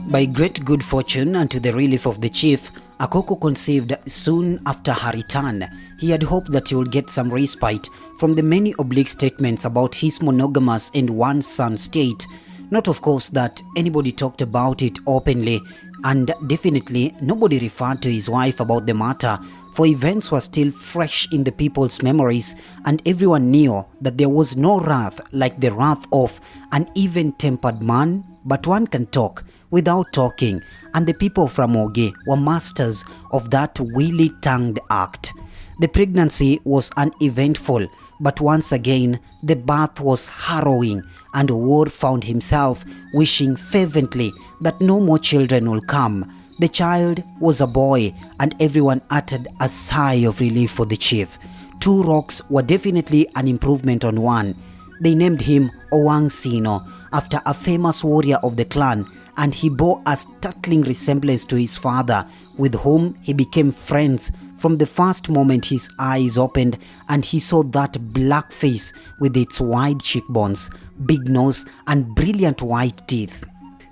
By great good fortune and to the relief of the chief, Akoko conceived soon after her return. He had hoped that he would get some respite from the many oblique statements about his monogamous and one-son state. Not of course that anybody talked about it openly, and definitely nobody referred to his wife about the matter, for events were still fresh in the people's memories, and everyone knew that there was no wrath like the wrath of an even-tempered man. But one can talk without talking, and the people from Ramogi were masters of that wily-tongued act. The pregnancy was uneventful, but once again the birth was harrowing, and Owura found himself wishing fervently that no more children will come. The child was a boy, and everyone uttered a sigh of relief for the chief. 2 rocks were definitely an improvement on one. They named him Owang Sino, after a famous warrior of the clan, and he bore a startling resemblance to his father, with whom he became friends from the first moment his eyes opened and he saw that black face with its wide cheekbones, big nose and brilliant white teeth.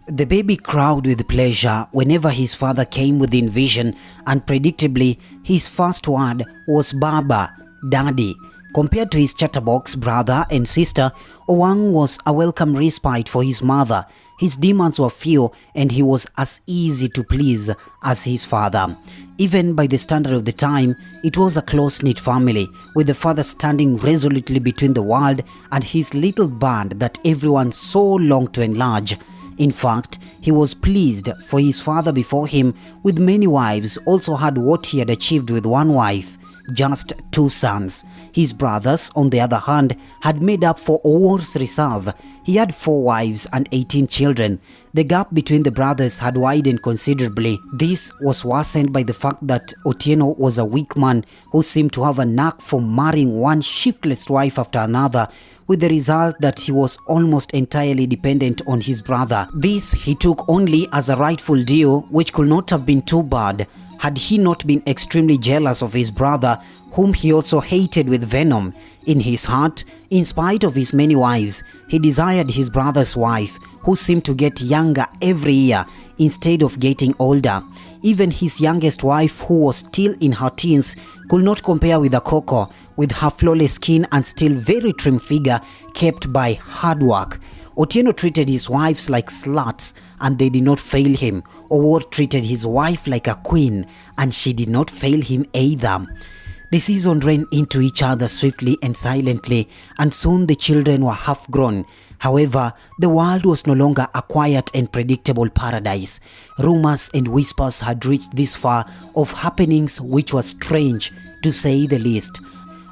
The baby cried with pleasure whenever his father came within vision, and predictably his first word was Baba, Daddy. Compared to his chatterbox brother and sister, Owang was a welcome respite for his mother. His demands were few, and he was as easy to please as his father. Even by the standard of the time, it was a close-knit family, with the father standing resolutely between the world and his little band that everyone so longed to enlarge. In fact, he was pleased, for his father before him, with many wives, also had what he had achieved with one wife, just 2 sons. His brothers, on the other hand, had made up for Owura's reserve. He had 4 wives and 18 children. The gap between the brothers had widened considerably. This was worsened by the fact that Otieno was a weak man who seemed to have a knack for marrying one shiftless wife after another, with the result that he was almost entirely dependent on his brother. This he took only as a rightful due, which could not have been too bad had he not been extremely jealous of his brother, whom he also hated with venom. In his heart, in spite of his many wives, he desired his brother's wife, who seemed to get younger every year instead of getting older. Even his youngest wife, who was still in her teens, could not compare with Akoko, with her flawless skin and still very trim figure kept by hard work. Otieno treated his wives like sluts, and they did not fail him. Owura treated his wife like a queen, and she did not fail him either. The season ran into each other swiftly and silently, and soon the children were half grown. However, the world was no longer a quiet and predictable paradise. Rumors and whispers had reached this far of happenings which were strange, to say the least.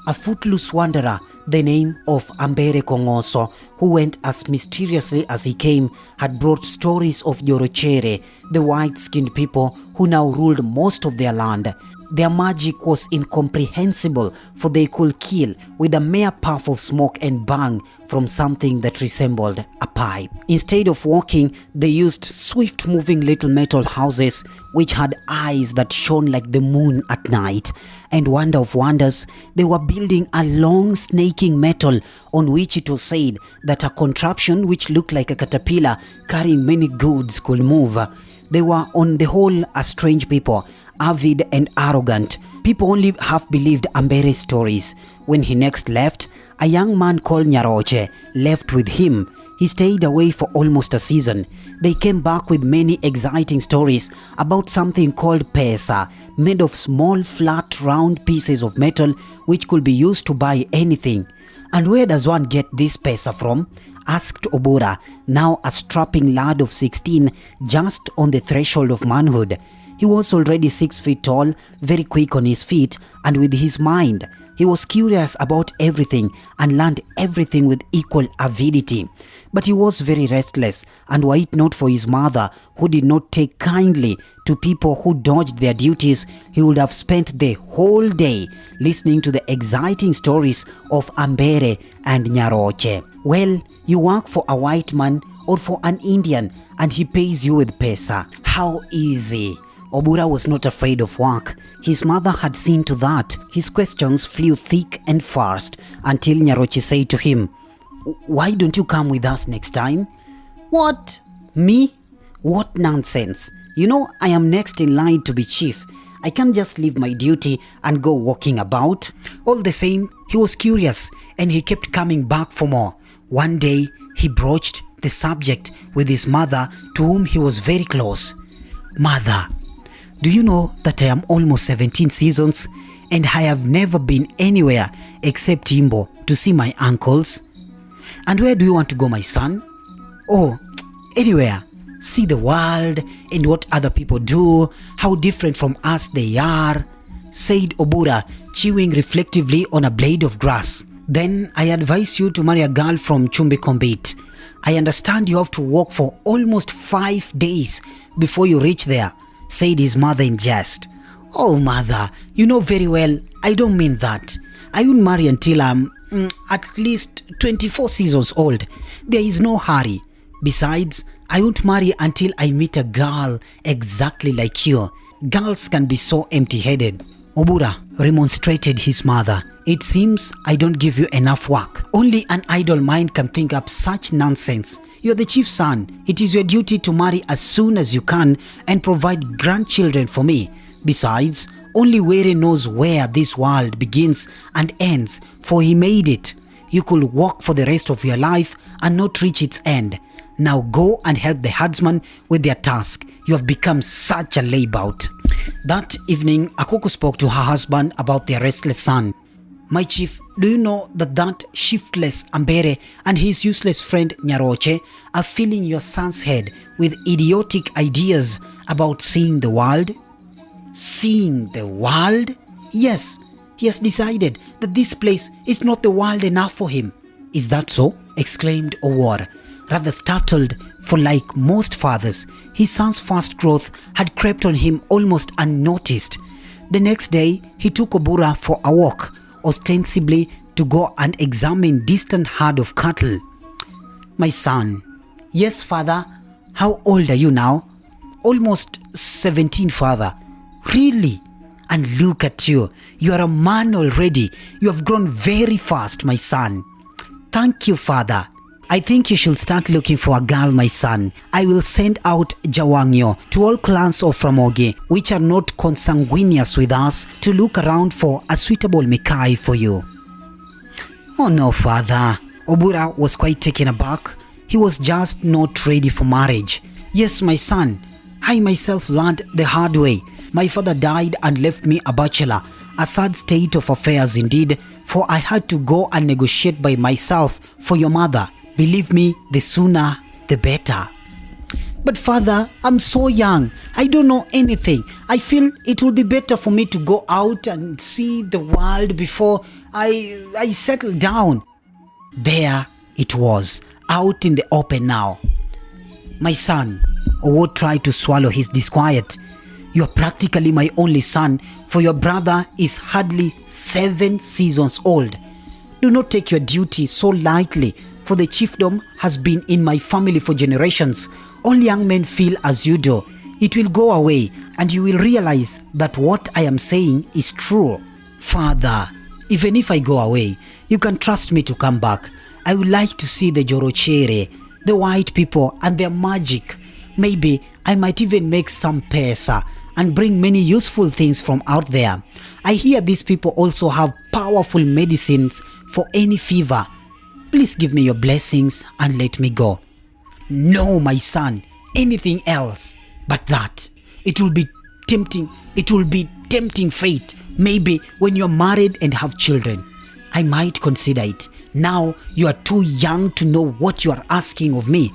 A footloose wanderer, the name of Ambere Kongoso, who went as mysteriously as he came, had brought stories of Yorochere, the white-skinned people who now ruled most of their land. Their magic was incomprehensible, for they could kill with a mere puff of smoke and bang from something that resembled a pipe. Instead of walking, they used swift-moving little metal houses which had eyes that shone like the moon at night. And wonder of wonders, they were building a long snaking metal on which it was said that a contraption which looked like a caterpillar carrying many goods could move. They were on the whole a strange people, avid and arrogant. People only half believed Ambere's stories. When he next left, a young man called Nyaroche left with him. He stayed away for almost a season. They came back with many exciting stories about something called pesa, made of small flat round pieces of metal which could be used to buy anything. And where does one get this pesa from? Asked Obura, now a strapping lad of 16, just on the threshold of manhood. He was already 6 feet tall, very quick on his feet and with his mind. He was curious about everything and learned everything with equal avidity. But he was very restless, and were it not for his mother, who did not take kindly to people who dodged their duties, he would have spent the whole day listening to the exciting stories of Ambere and Nyaroche. Well, you work for a white man or for an Indian and he pays you with pesa. How easy. Obura was not afraid of work. His mother had seen to that. His questions flew thick and fast until Nyaroche said to him, "Why don't you come with us next time?" What? Me? What nonsense. You know, I am next in line to be chief. I can't just leave my duty and go walking about. All the same, he was curious and he kept coming back for more. One day, he broached the subject with his mother, to whom he was very close. Mother, do you know that I am almost 17 seasons and I have never been anywhere except Imbo to see my uncles? And where do you want to go, my son? Oh, anywhere. See the world and what other people do, how different from us they are, said Obura, chewing reflectively on a blade of grass. Then I advise you to marry a girl from Chumbi. I understand you have to walk for almost 5 days before you reach there, said his mother in jest. Oh mother, you know very well I don't mean that. I won't marry until I'm at least 24 seasons old. There is no hurry. Besides, I won't marry until I meet a girl exactly like you. Girls can be so empty-headed. Obura remonstrated his mother. It seems I don't give you enough work. Only an idle mind can think up such nonsense. You're the chief's son. It is your duty to marry as soon as you can and provide grandchildren for me. Besides, only Were knows where this world begins and ends, for he made it. You could walk for the rest of your life and not reach its end. Now go and help the herdsmen with their task. You have become such a layabout. That evening, Akoko spoke to her husband about their restless son. My chief, do you know that shiftless Ambere and his useless friend Nyaroche are filling your son's head with idiotic ideas about seeing the world? Seeing the world? Yes, he has decided that this place is not the world enough for him. Is that so? Exclaimed Owang, rather startled, for like most fathers, his son's fast growth had crept on him almost unnoticed. The next day, he took Obura for a walk, ostensibly to go and examine distant herd of cattle. My son. Yes, father. How old are you now? Almost 17, father. Really? And look at you. You are a man already. You have grown very fast, my son. Thank you, father. I think you should start looking for a girl, my son. I will send out Jawangyo to all clans of Ramogi, which are not consanguineous with us, to look around for a suitable Mikai for you. Oh no, father. Obura was quite taken aback. He was just not ready for marriage. Yes, my son. I myself learned the hard way. My father died and left me a bachelor. A sad state of affairs indeed, for I had to go and negotiate by myself for your mother. Believe me, the sooner, the better. But father, I'm so young. I don't know anything. I feel it would be better for me to go out and see the world before I settle down. There it was, out in the open now. My son, Owo tried to swallow his disquiet. You are practically my only son, for your brother is hardly 7 seasons old. Do not take your duty so lightly, for the chiefdom has been in my family for generations. All young men feel as you do. It will go away and you will realize that what I am saying is true. Father, even if I go away, you can trust me to come back. I would like to see the Jorochere, the white people and their magic. Maybe I might even make some pesa and bring many useful things from out there. I hear these people also have powerful medicines for any fever. Please give me your blessings and let me go. No, my son, anything else but that. It will be tempting fate. Maybe when you're married and have children, I might consider it. Now you are too young to know what you are asking of me.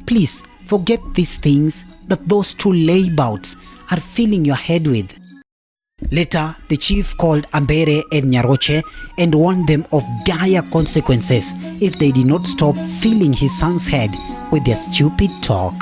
Please forget these things that those two layabouts are filling your head with. Later, the chief called Ambere and Nyaroche and warned them of dire consequences if they did not stop filling his son's head with their stupid talk.